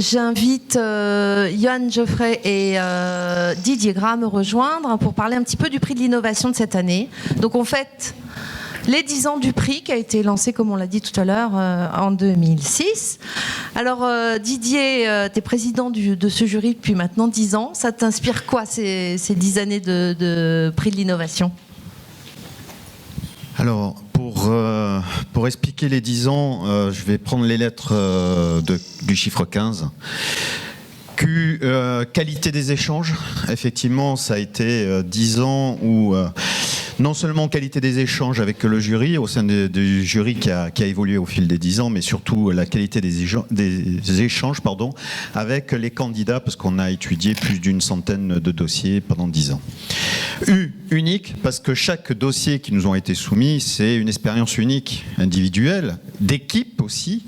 J'invite Johan Geoffrey et Didier Gras à me rejoindre pour parler un petit peu du prix de l'innovation de cette année. Donc on fête les 10 ans du prix qui a été lancé, comme on l'a dit tout à l'heure, en 2006. Alors Didier, tu es président de ce jury depuis maintenant 10 ans. Ça t'inspire quoi ces 10 années de prix de l'innovation ? Alors, pour expliquer les 10 ans, je vais prendre les lettres du chiffre 15. Q, qualité des échanges. Effectivement, ça a été 10 ans où non seulement qualité des échanges avec le jury, au sein du jury qui a évolué au fil des 10 ans, mais surtout la qualité des échanges avec les candidats, parce qu'on a étudié plus d'une centaine de dossiers pendant 10 ans. Unique, parce que chaque dossier qui nous ont été soumis, c'est une expérience unique, individuelle, d'équipe aussi.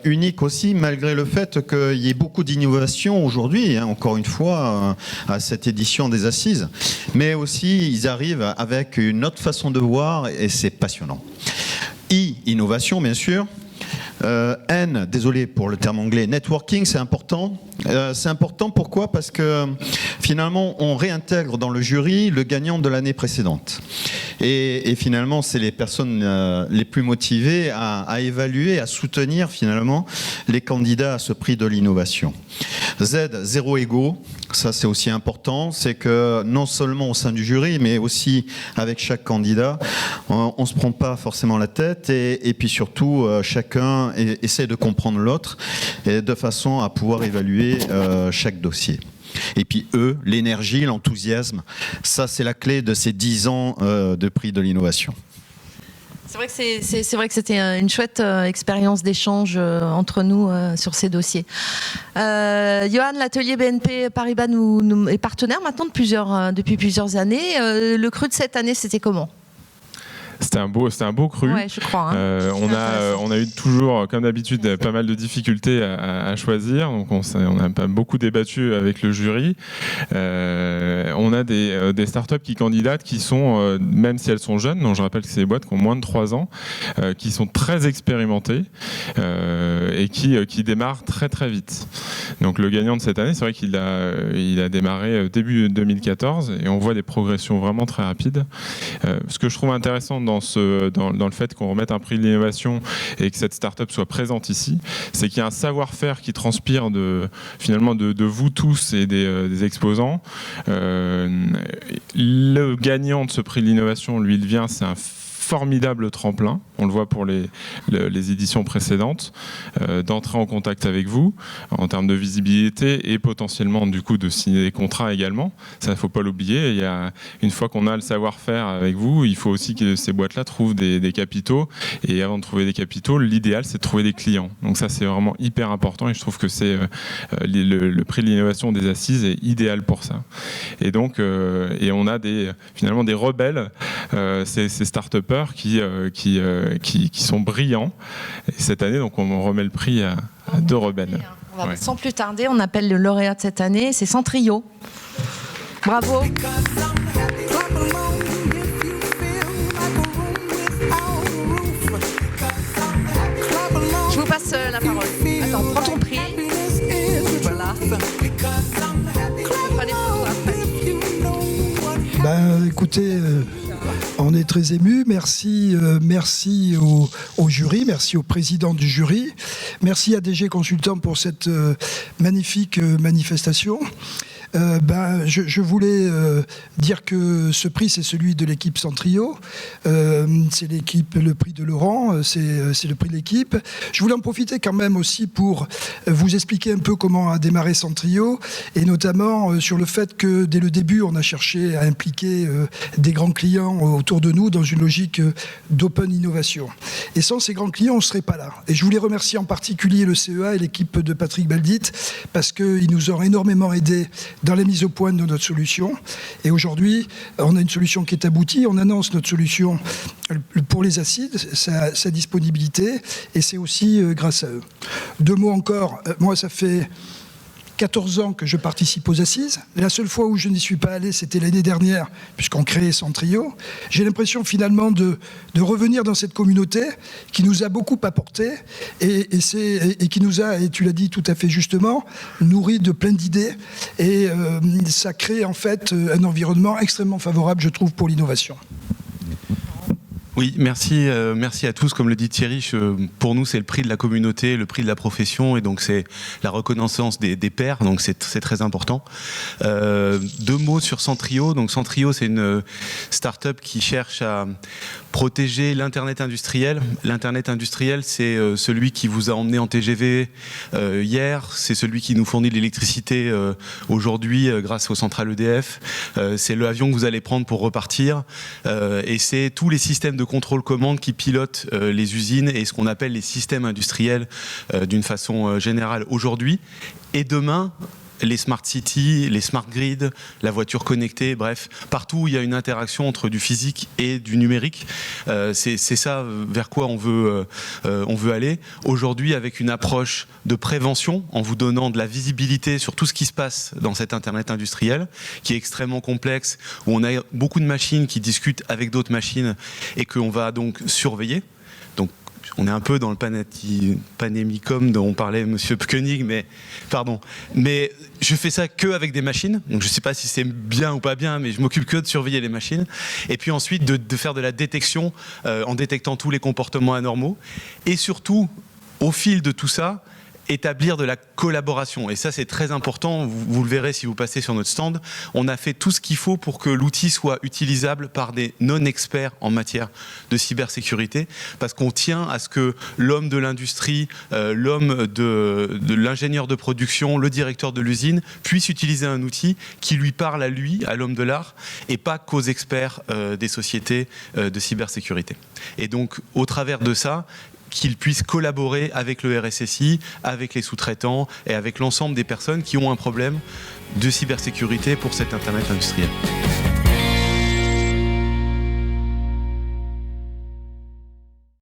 Unique aussi, malgré le fait qu'il y ait beaucoup d'innovation aujourd'hui, encore une fois, à cette édition des Assises. Mais aussi, ils arrivent avec une autre façon de voir et c'est passionnant. Innovation, bien sûr. N, désolé pour le terme anglais, networking, c'est important. C'est important, pourquoi ? Parce que finalement, on réintègre dans le jury le gagnant de l'année précédente. Et finalement, c'est les personnes les plus motivées à évaluer, à soutenir finalement les candidats à ce prix de l'innovation. Z, zéro égo, ça c'est aussi important, c'est que non seulement au sein du jury, mais aussi avec chaque candidat, on ne se prend pas forcément la tête et puis surtout, chacun essaie de comprendre l'autre de façon à pouvoir évaluer chaque dossier. Et puis l'énergie, l'enthousiasme, ça c'est la clé de ces 10 ans de prix de l'innovation. C'est vrai que c'était une chouette expérience d'échange entre nous sur ces dossiers. Johan, l'atelier BNP Paribas nous est partenaire maintenant depuis plusieurs années. Le cru de cette année, c'était comment ? C'était un beau cru. Ouais, je crois. On a eu toujours, comme d'habitude, pas mal de difficultés à choisir. Donc on a pas beaucoup débattu avec le jury. On a des startups qui candidatent qui sont, même si elles sont jeunes, donc je rappelle que c'est des boîtes qui ont moins de 3 ans, qui sont très expérimentées et qui démarrent très très vite. Donc le gagnant de cette année, c'est vrai qu'il a démarré début 2014 et on voit des progressions vraiment très rapides. Ce que je trouve intéressant dans le fait qu'on remette un prix de l'innovation et que cette start-up soit présente ici, c'est qu'il y a un savoir-faire qui transpire finalement de vous tous et des exposants. Le gagnant de ce prix de l'innovation, lui, il vient, c'est un formidable tremplin, on le voit pour les éditions précédentes, d'entrer en contact avec vous en termes de visibilité et potentiellement du coup de signer des contrats également. Ça, il ne faut pas l'oublier. Une fois qu'on a le savoir-faire avec vous, il faut aussi que ces boîtes-là trouvent des capitaux. Et avant de trouver des capitaux, l'idéal, c'est de trouver des clients. Donc ça, c'est vraiment hyper important et je trouve que c'est le prix de l'innovation des Assises est idéal pour ça. Et donc, on a finalement des rebelles, ces start-upers qui sont brillants. Et cette année, donc, on remet le prix à 2 rebelles. Sans plus tarder, on appelle le lauréat de cette année, c'est Centrio. Bravo. Je vous passe la parole. Attends, prends ton prix. Voilà. On fera des photos après. Écoutez, on est très émus. Merci au jury, merci au président du jury, merci à DG Consultant pour cette magnifique manifestation. Je voulais dire que ce prix, c'est celui de l'équipe Centrio. C'est le prix de Laurent, c'est le prix de l'équipe. Je voulais en profiter quand même aussi pour vous expliquer un peu comment a démarré Centrio, et notamment sur le fait que dès le début, on a cherché à impliquer des grands clients autour de nous dans une logique d'open innovation. Et sans ces grands clients, on ne serait pas là. Et je voulais remercier en particulier le CEA et l'équipe de Patrick Baldit, parce qu'ils nous ont énormément aidés dans la mise au point de notre solution. Et aujourd'hui, on a une solution qui est aboutie. On annonce notre solution pour les acides, sa disponibilité, et c'est aussi grâce à eux. 2 mots encore. Moi, ça fait 14 ans que je participe aux assises. La seule fois où je n'y suis pas allé, c'était l'année dernière, puisqu'on crée Centrio. J'ai l'impression finalement de revenir dans cette communauté qui nous a beaucoup apporté et qui nous a, et tu l'as dit tout à fait justement, nourri de plein d'idées. Et ça crée en fait un environnement extrêmement favorable, je trouve, pour l'innovation. Oui, merci à tous. Comme le dit Thierry, pour nous, c'est le prix de la communauté, le prix de la profession, et donc c'est la reconnaissance des pairs, donc c'est très important. 2 mots sur Centrio. Donc Centrio, c'est une start-up qui cherche à protéger l'Internet industriel. L'Internet industriel, c'est celui qui vous a emmené en TGV hier, c'est celui qui nous fournit de l'électricité aujourd'hui grâce aux centrales EDF, c'est l'avion que vous allez prendre pour repartir, et c'est tous les systèmes de contrôle-commande qui pilotent les usines et ce qu'on appelle les systèmes industriels d'une façon générale aujourd'hui. Et demain, les smart cities, les smart grids, la voiture connectée, bref, partout où il y a une interaction entre du physique et du numérique, c'est ça vers quoi on veut aller. Aujourd'hui, avec une approche de prévention, en vous donnant de la visibilité sur tout ce qui se passe dans cet Internet industriel, qui est extrêmement complexe, où on a beaucoup de machines qui discutent avec d'autres machines et qu'on va donc surveiller. Donc, on est un peu dans le panémicum dont on parlait Monsieur Koenig, mais je fais ça que avec des machines. Donc je ne sais pas si c'est bien ou pas bien, mais je m'occupe que de surveiller les machines. Et puis ensuite de faire de la détection en détectant tous les comportements anormaux. Et surtout, au fil de tout ça, établir de la collaboration. Et ça, c'est très important. Vous le verrez si vous passez sur notre stand. On a fait tout ce qu'il faut pour que l'outil soit utilisable par des non-experts en matière de cybersécurité, parce qu'on tient à ce que l'homme de l'industrie, l'homme de l'ingénieur de production, le directeur de l'usine, puisse utiliser un outil qui lui parle à lui, à l'homme de l'art, et pas qu'aux experts des sociétés de cybersécurité. Et donc, au travers de ça, qu'ils puissent collaborer avec le RSSI, avec les sous-traitants et avec l'ensemble des personnes qui ont un problème de cybersécurité pour cet Internet industriel.